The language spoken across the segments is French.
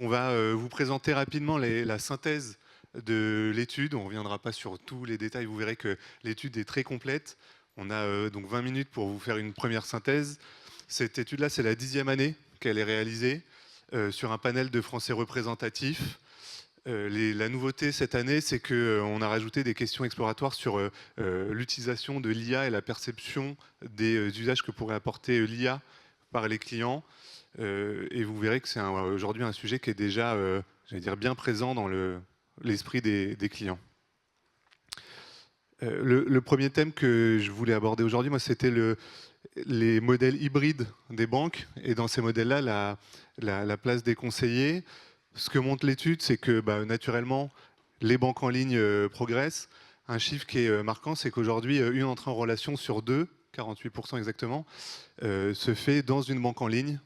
On va vous présenter rapidement la synthèse de l'étude. On ne reviendra pas sur tous les détails. Vous verrez que l'étude est très complète. On a donc 20 minutes pour vous faire une première synthèse. Cette étude-là, c'est la 10e année qu'elle est réalisée sur un panel de Français représentatifs. La nouveauté cette année, c'est qu'on a rajouté des questions exploratoires sur l'utilisation de l'IA et la perception des usages que pourrait apporter l'IA par les clients. Et vous verrez que c'est aujourd'hui un sujet qui est déjà, j'allais dire, bien présent dans l'esprit des clients. Le premier thème que je voulais aborder aujourd'hui, moi, c'était les modèles hybrides des banques. Et dans ces modèles-là, la place des conseillers. Ce que montre l'étude, c'est que naturellement, les banques en ligne progressent. Un chiffre qui est marquant, c'est qu'aujourd'hui, une entrée en relation sur deux, 48% exactement, se fait dans une banque en ligne.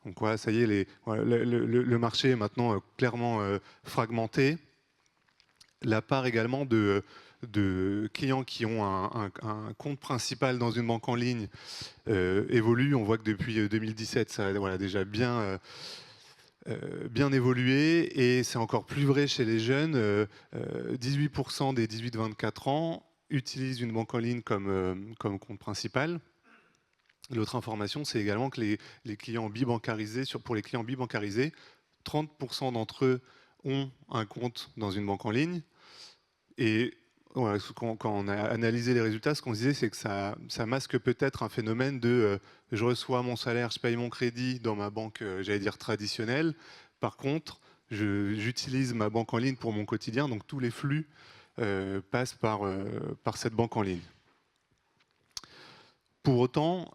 Donc voilà, ça y est, le marché est maintenant clairement fragmenté. La part également de clients qui ont un compte principal dans une banque en ligne évolue. On voit que depuis 2017, ça a déjà bien évolué, et c'est encore plus vrai chez les jeunes. 18% des 18-24 ans utilisent une banque en ligne comme compte principal. L'autre information, c'est également que les clients bibancarisés, pour les clients bibancarisés, 30% d'entre eux ont un compte dans une banque en ligne. Et voilà, quand on a analysé les résultats, ce qu'on se disait, c'est que ça masque peut-être un phénomène de je reçois mon salaire, je paye mon crédit dans ma banque, j'allais dire traditionnelle. Par contre, j'utilise ma banque en ligne pour mon quotidien, donc tous les flux passent par cette banque en ligne. Pour autant,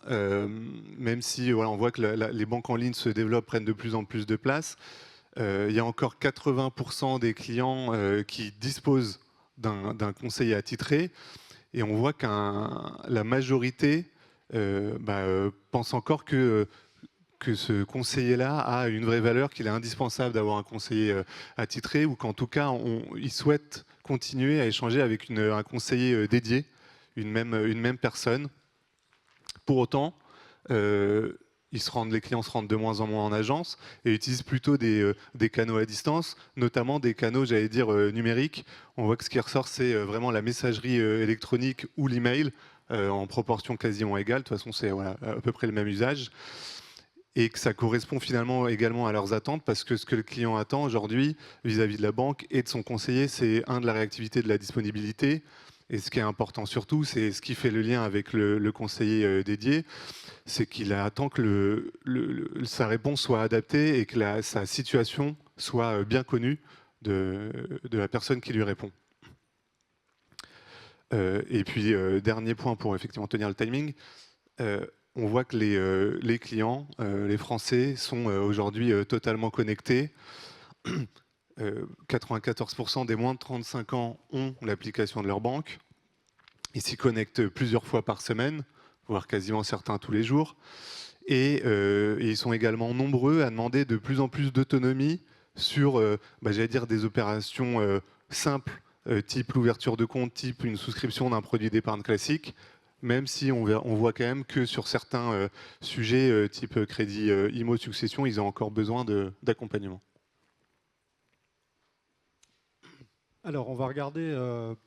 même si on voit que les banques en ligne se développent, prennent de plus en plus de place, il y a encore 80% des clients qui disposent d'un conseiller attitré, et on voit que la majorité pense encore que ce conseiller-là a une vraie valeur, qu'il est indispensable d'avoir un conseiller attitré, ou qu'en tout cas, il souhaite continuer à échanger avec un conseiller dédié, une même personne. Pour autant, les clients se rendent de moins en moins en agence et utilisent plutôt des canaux à distance, notamment des canaux, j'allais dire, numériques. On voit que ce qui ressort, c'est vraiment la messagerie électronique ou l'email, en proportion quasiment égale. De toute façon, c'est à peu près le même usage. Et que ça correspond finalement également à leurs attentes, parce que ce que le client attend aujourd'hui vis-à-vis de la banque et de son conseiller, c'est de la réactivité, de la disponibilité. Et ce qui est important surtout, c'est ce qui fait le lien avec le conseiller dédié, c'est qu'il attend que sa réponse soit adaptée et que sa situation soit bien connue de la personne qui lui répond. Et puis, dernier point pour effectivement tenir le timing, on voit que les clients, les Français, sont aujourd'hui totalement connectés. 94% des moins de 35 ans ont l'application de leur banque. Ils s'y connectent plusieurs fois par semaine, voire quasiment certains tous les jours. Et ils sont également nombreux à demander de plus en plus d'autonomie sur, j'allais dire, des opérations simples, type l'ouverture de compte, type une souscription d'un produit d'épargne classique, même si on voit quand même que sur certains sujets, type crédit IMO succession, ils ont encore besoin d'accompagnement. Alors, on va regarder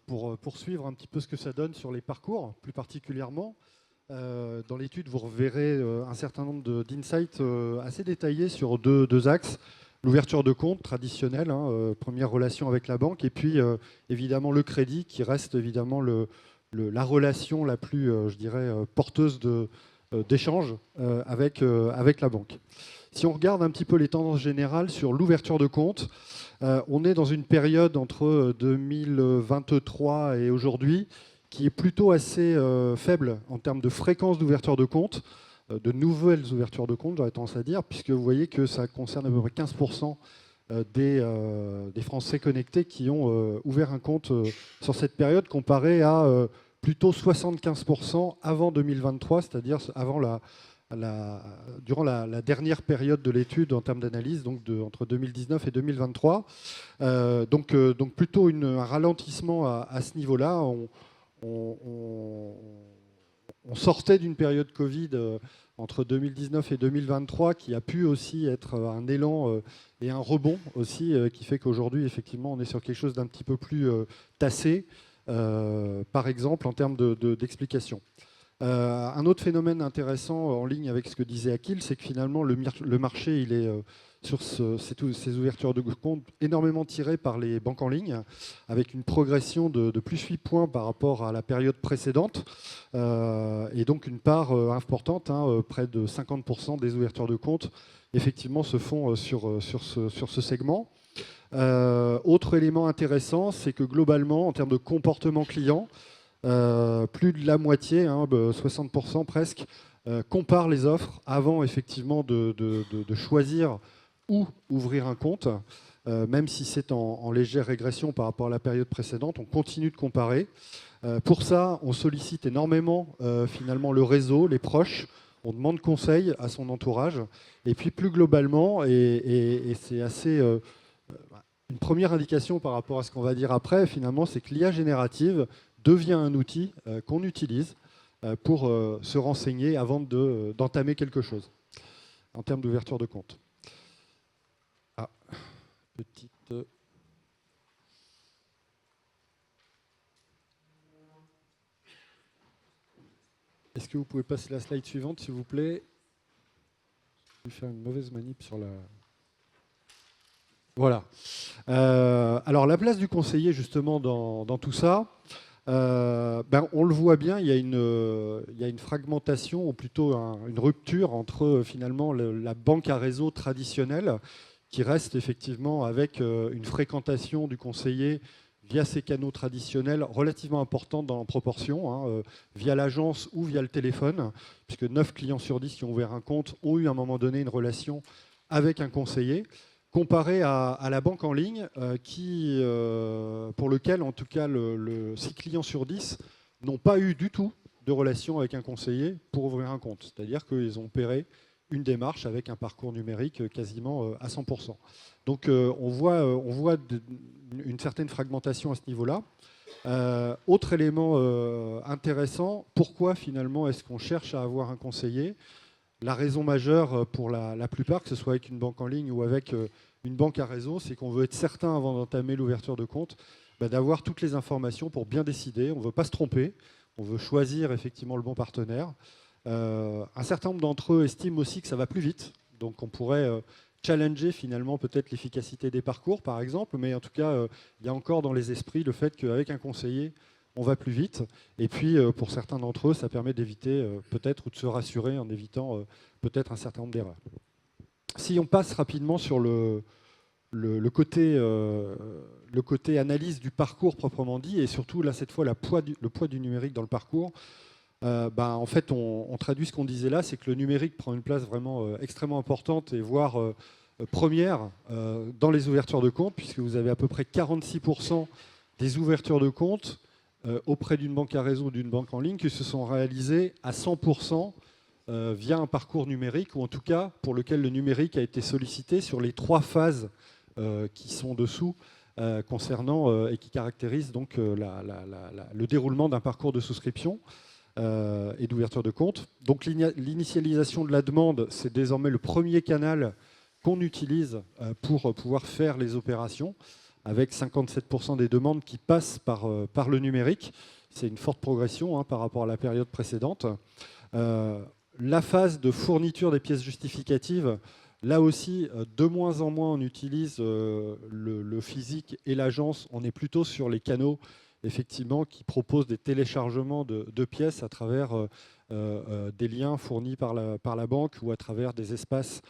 pour poursuivre un petit peu ce que ça donne sur les parcours, plus particulièrement. Dans l'étude, vous reverrez un certain nombre d'insights assez détaillés sur deux axes. L'ouverture de compte traditionnelle, première relation avec la banque, et puis évidemment le crédit, qui reste évidemment la relation la plus, je dirais, porteuse d'échange avec la banque. Si on regarde un petit peu les tendances générales sur l'ouverture de compte, on est dans une période entre 2023 et aujourd'hui qui est plutôt assez faible en termes de fréquence d'ouverture de compte, de nouvelles ouvertures de compte, j'aurais tendance à dire, puisque vous voyez que ça concerne à peu près 15% des Français connectés qui ont ouvert un compte sur cette période, comparé à plutôt 75% avant 2023, c'est-à-dire durant la dernière période de l'étude en termes d'analyse, donc entre 2019 et 2023. Donc plutôt un ralentissement à ce niveau-là. On sortait d'une période Covid entre 2019 et 2023 qui a pu aussi être un élan et un rebond aussi qui fait qu'aujourd'hui, effectivement, on est sur quelque chose d'un petit peu plus tassé, par exemple, en termes d'explication. Un autre phénomène intéressant en ligne avec ce que disait Akhil, c'est que finalement, le marché, il est sur ces ouvertures de compte énormément tiré par les banques en ligne, avec une progression de plus 8 points par rapport à la période précédente, et donc une part importante, près de 50% des ouvertures de compte, effectivement, se font sur ce segment. Autre élément intéressant, c'est que globalement, en termes de comportement client, plus de la moitié, 60% presque, compare les offres avant effectivement de choisir où ouvrir un compte. Même si c'est en légère régression par rapport à la période précédente, on continue de comparer. Pour ça, on sollicite énormément finalement le réseau, les proches. On demande conseil à son entourage. Et puis plus globalement, et c'est assez une première indication par rapport à ce qu'on va dire après, finalement, c'est que l'IA générative devient un outil qu'on utilise pour se renseigner avant d'entamer quelque chose en termes d'ouverture de compte. Ah, petite... Est-ce que vous pouvez passer la slide suivante, s'il vous plaît? Je vais faire une mauvaise manip sur la... Voilà. Alors, la place du conseiller, justement, dans tout ça, on le voit bien, il y a une fragmentation, ou plutôt une rupture entre, finalement, la banque à réseau traditionnelle, qui reste effectivement avec une fréquentation du conseiller via ces canaux traditionnels relativement importante en proportion, via l'agence ou via le téléphone, puisque 9 clients sur 10 qui ont ouvert un compte ont eu à un moment donné une relation avec un conseiller, comparé à la banque en ligne, pour lequel, en tout cas, 6 clients sur 10 n'ont pas eu du tout de relation avec un conseiller pour ouvrir un compte. C'est-à-dire qu'ils ont opéré une démarche avec un parcours numérique quasiment à 100%. Donc on voit une certaine fragmentation à ce niveau-là. Autre élément intéressant, pourquoi finalement est-ce qu'on cherche à avoir un conseiller? La raison majeure pour la plupart, que ce soit avec une banque en ligne ou avec une banque à réseau, c'est qu'on veut être certain avant d'entamer l'ouverture de compte d'avoir toutes les informations pour bien décider. On ne veut pas se tromper, on veut choisir effectivement le bon partenaire. Un certain nombre d'entre eux estiment aussi que ça va plus vite, donc on pourrait challenger finalement peut-être l'efficacité des parcours par exemple, mais en tout cas il y a encore dans les esprits le fait qu'avec un conseiller on va plus vite, et puis pour certains d'entre eux ça permet d'éviter peut-être ou de se rassurer en évitant peut-être un certain nombre d'erreurs. Si on passe rapidement sur le côté analyse du parcours proprement dit, et surtout là cette fois le poids du numérique dans le parcours, en fait, on traduit ce qu'on disait là, c'est que le numérique prend une place vraiment extrêmement importante et voire première dans les ouvertures de compte, puisque vous avez à peu près 46% des ouvertures de compte auprès d'une banque à réseau ou d'une banque en ligne qui se sont réalisées à 100% via un parcours numérique, ou en tout cas pour lequel le numérique a été sollicité sur les 3 phases qui sont dessous, concernant et qui caractérisent donc le déroulement d'un parcours de souscription et d'ouverture de compte. Donc l'initialisation de la demande, c'est désormais le premier canal qu'on utilise pour pouvoir faire les opérations, avec 57% des demandes qui passent par le numérique. C'est une forte progression par rapport à la période précédente. La phase de fourniture des pièces justificatives, là aussi, de moins en moins on utilise le physique et l'agence. On est plutôt sur les canaux effectivement, qui proposent des téléchargements de pièces à travers des liens fournis par la banque ou à travers des espaces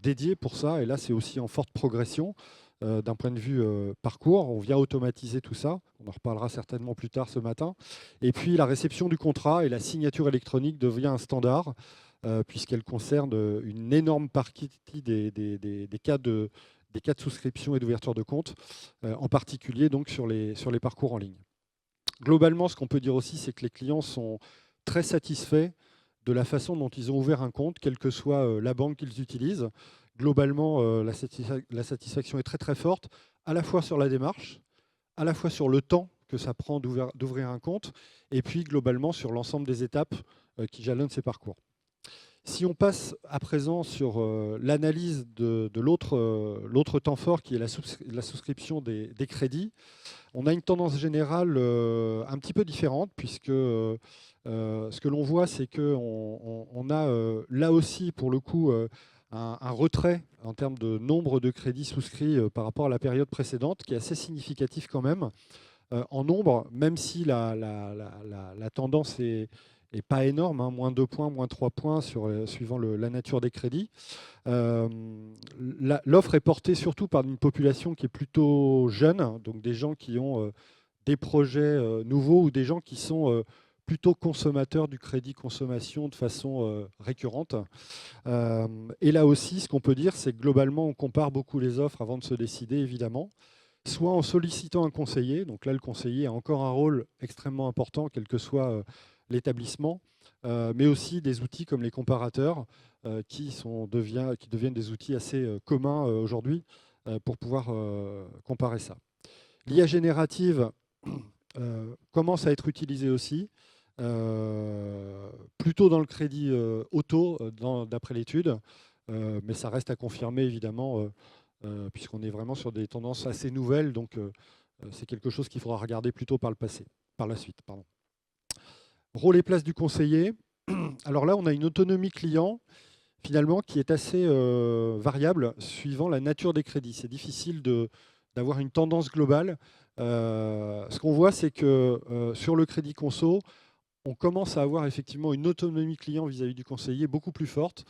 dédiés pour ça. Et là, c'est aussi en forte progression d'un point de vue parcours. On vient automatiser tout ça. On en reparlera certainement plus tard ce matin. Et puis, la réception du contrat et la signature électronique devient un standard puisqu'elle concerne une énorme partie des cas de souscription et d'ouverture de compte, en particulier donc sur les parcours en ligne. Globalement, ce qu'on peut dire aussi, c'est que les clients sont très satisfaits de la façon dont ils ont ouvert un compte, quelle que soit la banque qu'ils utilisent. Globalement, la satisfaction est très très forte, à la fois sur la démarche, à la fois sur le temps que ça prend d'ouvrir un compte, et puis globalement sur l'ensemble des étapes qui jalonnent ces parcours. Si on passe à présent sur l'analyse de l'autre temps fort qui est la souscription des crédits, on a une tendance générale un petit peu différente puisque ce que l'on voit, c'est qu'on a là aussi pour le coup un retrait en termes de nombre de crédits souscrits par rapport à la période précédente qui est assez significatif quand même. En nombre, même si la tendance est pas énorme, hein, moins 2 points, moins 3 points suivant la nature des crédits. L'offre est portée surtout par une population qui est plutôt jeune, donc des gens qui ont des projets nouveaux ou des gens qui sont plutôt consommateurs du crédit consommation de façon récurrente. Et là aussi, ce qu'on peut dire, c'est que globalement, on compare beaucoup les offres avant de se décider, évidemment, soit en sollicitant un conseiller. Donc là, le conseiller a encore un rôle extrêmement important, quel que soit l'établissement, mais aussi des outils comme les comparateurs qui deviennent des outils assez communs aujourd'hui pour pouvoir comparer ça. L'IA générative commence à être utilisée aussi, plutôt dans le crédit auto, d'après l'étude, mais ça reste à confirmer évidemment, puisqu'on est vraiment sur des tendances assez nouvelles, donc c'est quelque chose qu'il faudra regarder plutôt par la suite. Pardon. Rôle et place du conseiller. Alors là, on a une autonomie client finalement qui est assez variable suivant la nature des crédits. C'est difficile d'avoir une tendance globale. Ce qu'on voit, c'est que sur le crédit conso, on commence à avoir effectivement une autonomie client vis-à-vis du conseiller beaucoup plus forte.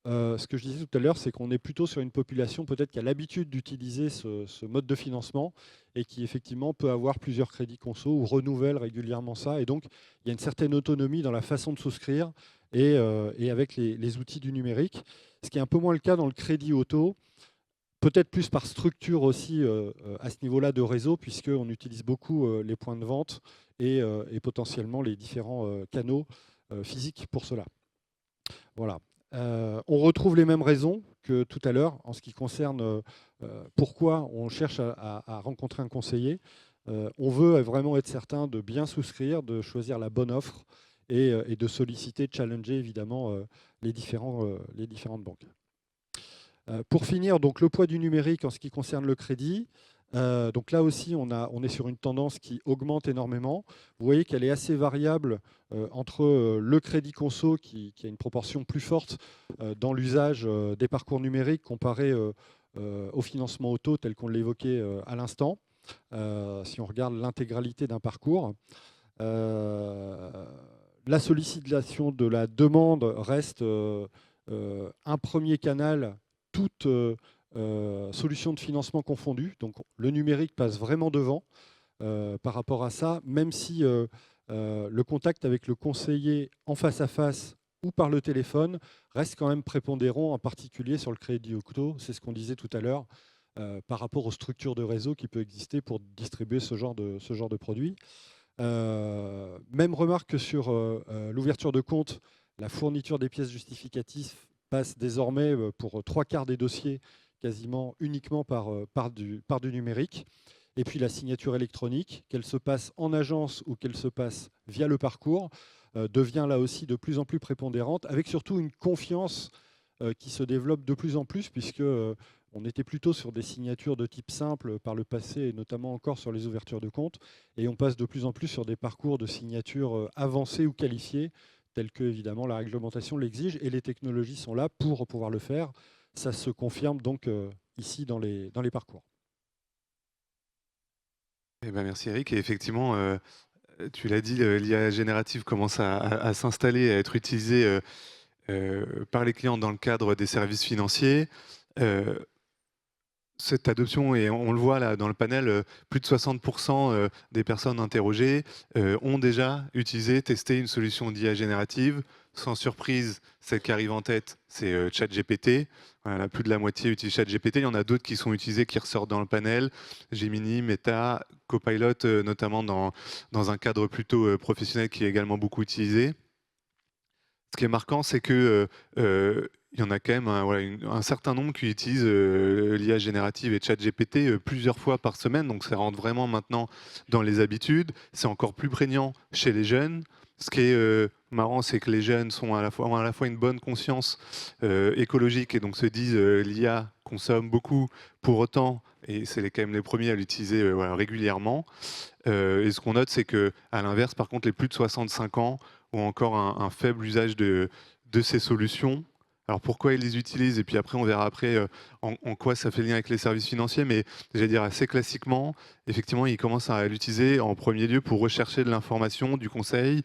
Ce que je disais tout à l'heure, c'est qu'on est plutôt sur une population peut-être qui a l'habitude d'utiliser ce mode de financement et qui effectivement peut avoir plusieurs crédits conso ou renouvelle régulièrement ça. Et donc, il y a une certaine autonomie dans la façon de souscrire et avec les outils du numérique. Ce qui est un peu moins le cas dans le crédit auto, peut-être plus par structure aussi à ce niveau-là de réseau, puisqu'on utilise beaucoup les points de vente et potentiellement les différents canaux physiques pour cela. Voilà. On retrouve les mêmes raisons que tout à l'heure en ce qui concerne pourquoi on cherche à rencontrer un conseiller. On veut vraiment être certain de bien souscrire, de choisir la bonne offre et de solliciter, de challenger évidemment les différentes banques. Pour finir, donc, le poids du numérique en ce qui concerne le crédit. Donc là aussi, on est sur une tendance qui augmente énormément. Vous voyez qu'elle est assez variable entre le crédit conso, qui a une proportion plus forte dans l'usage des parcours numériques comparé au financement auto tel qu'on l'évoquait à l'instant. Si on regarde l'intégralité d'un parcours, la sollicitation de la demande reste un premier canal, toute solution de financement confondue. Donc le numérique passe vraiment devant par rapport à ça, même si le contact avec le conseiller en face à face ou par le téléphone reste quand même prépondérant, en particulier sur le crédit auto. C'est ce qu'on disait tout à l'heure par rapport aux structures de réseau qui peuvent exister pour distribuer ce genre de produits. Même remarque que sur l'ouverture de compte, la fourniture des pièces justificatives passe désormais pour 3/4 des dossiers quasiment uniquement par du numérique. Et puis la signature électronique, qu'elle se passe en agence ou qu'elle se passe via le parcours, devient là aussi de plus en plus prépondérante, avec surtout une confiance qui se développe de plus en plus, puisque on était plutôt sur des signatures de type simple par le passé, et notamment encore sur les ouvertures de compte, et on passe de plus en plus sur des parcours de signature avancés ou qualifiés, tels que évidemment la réglementation l'exige, et les technologies sont là pour pouvoir le faire. Ça se confirme donc ici dans les parcours. Eh ben, merci Eric. Et effectivement, tu l'as dit, l'IA générative commence à s'installer, à être utilisée par les clients dans le cadre des services financiers. Cette adoption, et on le voit là dans le panel, plus de 60% des personnes interrogées ont déjà utilisé, testé une solution d'IA générative. Sans surprise, celle qui arrive en tête, c'est ChatGPT. Voilà, plus de la moitié utilise ChatGPT. Il y en a d'autres qui sont utilisés, qui ressortent dans le panel. Gemini, Meta, Copilot, notamment dans un cadre plutôt professionnel qui est également beaucoup utilisé. Ce qui est marquant, c'est que il y en a quand même un certain nombre qui utilisent l'IA générative et ChatGPT plusieurs fois par semaine, donc ça rentre vraiment maintenant dans les habitudes. C'est encore plus prégnant chez les jeunes, ce qui est marrant, c'est que les jeunes ont à la fois une bonne conscience écologique et donc se disent l'IA consomme beaucoup, pour autant, et c'est quand même les premiers à l'utiliser voilà, régulièrement. Et ce qu'on note, c'est que à l'inverse, par contre, les plus de 65 ans ont encore un faible usage de ces solutions. Alors pourquoi ils les utilisent? Et puis après, on verra après en quoi ça fait lien avec les services financiers. Mais j'allais dire assez classiquement, effectivement, ils commencent à l'utiliser en premier lieu pour rechercher de l'information, du conseil.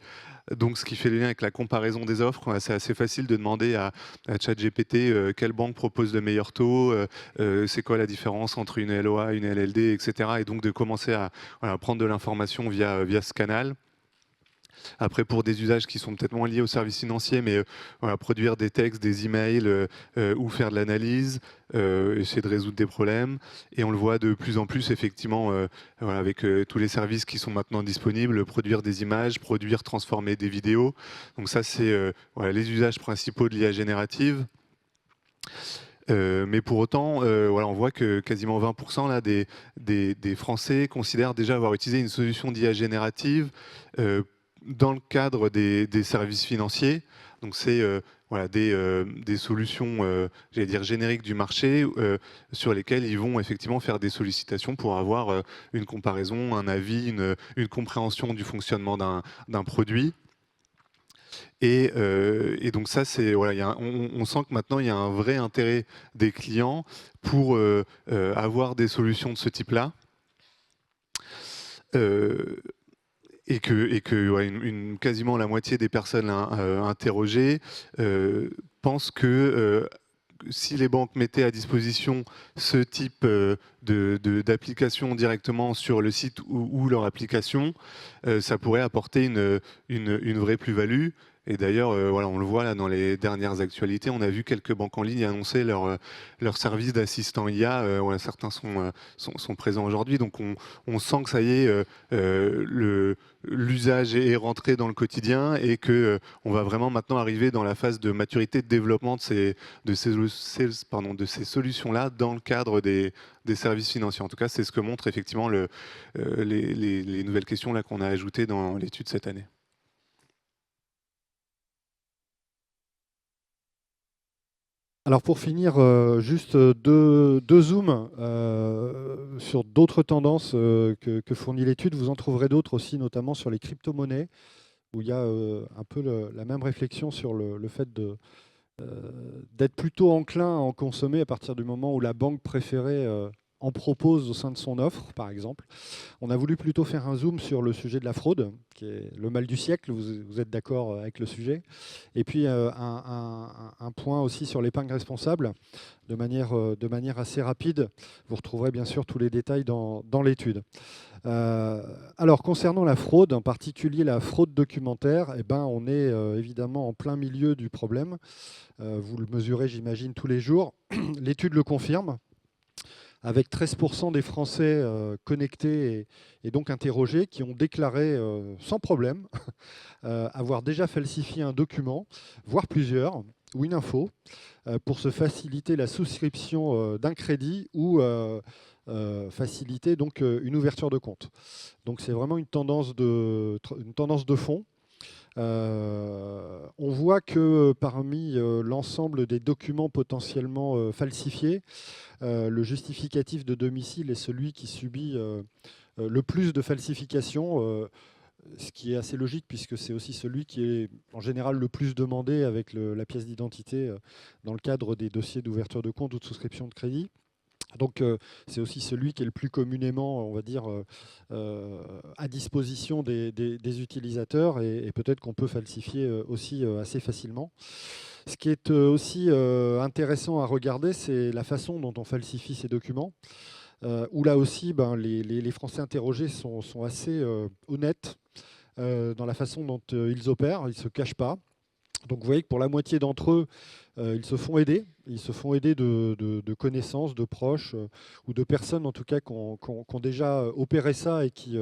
Donc ce qui fait le lien avec la comparaison des offres. C'est assez facile de demander à ChatGPT quelle banque propose le meilleur taux, c'est quoi la différence entre une LOA, une LLD, etc. Et donc de commencer à voilà, prendre de l'information via ce canal. Après, pour des usages qui sont peut-être moins liés aux services financiers, mais voilà, produire des textes, des emails ou faire de l'analyse, essayer de résoudre des problèmes. Et on le voit de plus en plus, effectivement, voilà, avec tous les services qui sont maintenant disponibles, produire des images, produire, transformer des vidéos. Donc ça, c'est voilà, les usages principaux de l'IA générative. Mais pour autant, voilà, on voit que quasiment 20% là, des Français considèrent déjà avoir utilisé une solution d'IA générative dans le cadre des services financiers. Donc c'est voilà, des solutions, j'allais dire génériques du marché, sur lesquelles ils vont effectivement faire des sollicitations pour avoir une comparaison, un avis, une compréhension du fonctionnement d'un produit. Et donc ça, c'est voilà, on sent que maintenant il y a un vrai intérêt des clients pour avoir des solutions de ce type-là. Et que ouais, quasiment la moitié des personnes interrogées pensent que si les banques mettaient à disposition ce type d'application directement sur le site ou leur application, ça pourrait apporter une vraie plus-value. Et d'ailleurs, voilà, on le voit là dans les dernières actualités, on a vu quelques banques en ligne annoncer leur service d'assistant IA. Voilà, certains sont présents aujourd'hui, donc on sent que ça y est, l'usage est rentré dans le quotidien et que on va vraiment maintenant arriver dans la phase de maturité de développement de ces solutions-là dans le cadre des services financiers. En tout cas, c'est ce que montrent effectivement les nouvelles questions là qu'on a ajoutées dans l'étude cette année. Alors pour finir, juste deux zooms sur d'autres tendances que fournit l'étude. Vous en trouverez d'autres aussi, notamment sur les crypto-monnaies, où il y a un peu la même réflexion sur le fait d'être plutôt enclin à en consommer à partir du moment où la banque préférée en propose au sein de son offre, par exemple. On a voulu plutôt faire un zoom sur le sujet de la fraude, qui est le mal du siècle, vous êtes d'accord avec le sujet. Et puis un point aussi sur l'épargne responsable, de manière assez rapide. Vous retrouverez bien sûr tous les détails dans l'étude. Alors, concernant la fraude, en particulier la fraude documentaire, eh ben, on est évidemment en plein milieu du problème. Vous le mesurez, j'imagine, tous les jours. L'étude le confirme, avec 13% des Français connectés et donc interrogés qui ont déclaré sans problème avoir déjà falsifié un document, voire plusieurs, ou une info, pour se faciliter la souscription d'un crédit ou faciliter donc une ouverture de compte. Donc c'est vraiment une tendance de fond. On voit que parmi l'ensemble des documents potentiellement falsifiés, le justificatif de domicile est celui qui subit le plus de falsifications, ce qui est assez logique puisque c'est aussi celui qui est en général le plus demandé avec la pièce d'identité dans le cadre des dossiers d'ouverture de compte ou de souscription de crédit. Donc c'est aussi celui qui est le plus communément, on va dire, à disposition des utilisateurs et peut-être qu'on peut falsifier aussi assez facilement. Ce qui est aussi intéressant à regarder, c'est la façon dont on falsifie ces documents, où là aussi les Français interrogés sont assez honnêtes dans la façon dont ils opèrent, ils ne se cachent pas. Donc vous voyez que pour la moitié d'entre eux, ils se font aider. Ils se font aider de connaissances, de proches ou de personnes en tout cas qui ont déjà opéré ça et qui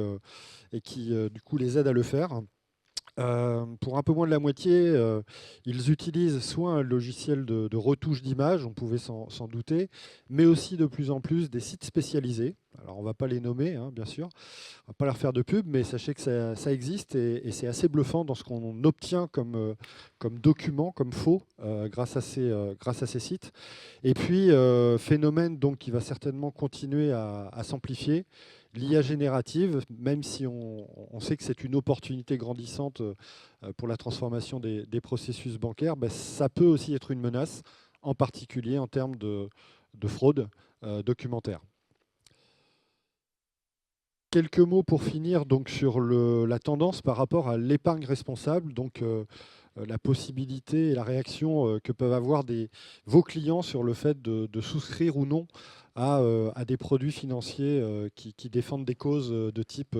du coup les aident à le faire. Pour un peu moins de la moitié, ils utilisent soit un logiciel de retouche d'image, on pouvait s'en douter, mais aussi de plus en plus des sites spécialisés. Alors on ne va pas les nommer, hein, bien sûr, on ne va pas leur faire de pub, mais sachez que ça existe et c'est assez bluffant dans ce qu'on obtient comme document, comme faux, grâce à ces sites. Et puis, phénomène donc, qui va certainement continuer à s'amplifier, l'IA générative, même si on sait que c'est une opportunité grandissante pour la transformation des processus bancaires, ben, ça peut aussi être une menace, en particulier en termes de fraude documentaire. Quelques mots pour finir donc, sur la tendance par rapport à l'épargne responsable, donc la possibilité et la réaction que peuvent avoir vos clients sur le fait de souscrire ou non à des produits financiers qui défendent des causes de type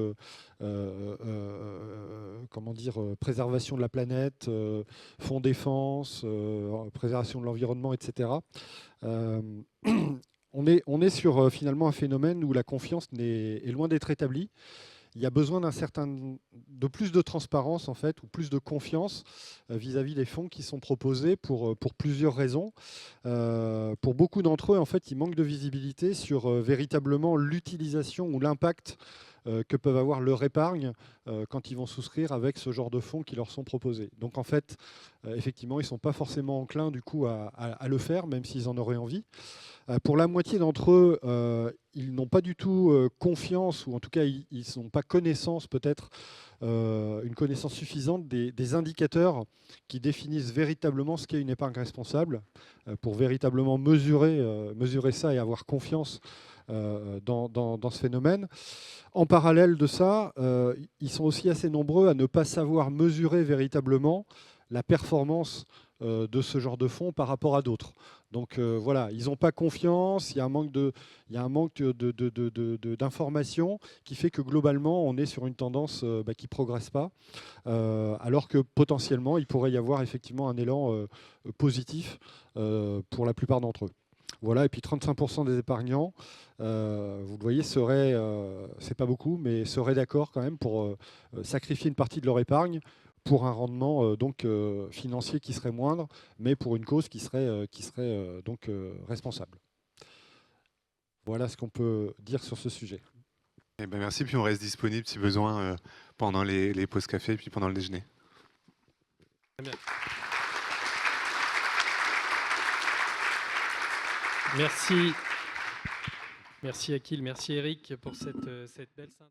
comment dire, préservation de la planète, fonds défense, préservation de l'environnement, etc. On est sur finalement un phénomène où la confiance est loin d'être établie. Il y a besoin de plus de transparence en fait, ou plus de confiance vis-à-vis des fonds qui sont proposés pour plusieurs raisons. Pour beaucoup d'entre eux, en fait, il manque de visibilité sur véritablement l'utilisation ou l'impact que peuvent avoir leur épargne quand ils vont souscrire avec ce genre de fonds qui leur sont proposés. Donc en fait, effectivement, ils ne sont pas forcément enclins du coup à le faire, même s'ils en auraient envie. Pour la moitié d'entre eux, ils n'ont pas du tout confiance, ou en tout cas, ils n'ont pas connaissance, peut-être, une connaissance suffisante des indicateurs qui définissent véritablement ce qu'est une épargne responsable, pour véritablement mesurer ça et avoir confiance dans ce phénomène. En parallèle de ça, ils sont aussi assez nombreux à ne pas savoir mesurer véritablement la performance de ce genre de fonds par rapport à d'autres. Donc voilà, ils n'ont pas confiance, il y a un manque d'informations qui fait que globalement, on est sur une tendance qui ne progresse pas, alors que potentiellement, il pourrait y avoir effectivement un élan positif pour la plupart d'entre eux. Voilà, et puis 35% des épargnants, vous le voyez, c'est pas beaucoup, mais seraient d'accord quand même pour sacrifier une partie de leur épargne pour un rendement financier qui serait moindre, mais pour une cause qui serait responsable. Voilà ce qu'on peut dire sur ce sujet. Eh ben merci, puis on reste disponible si besoin pendant les pauses café et puis pendant le déjeuner. Très bien. Merci. Merci Akil, merci Eric pour cette belle synthèse.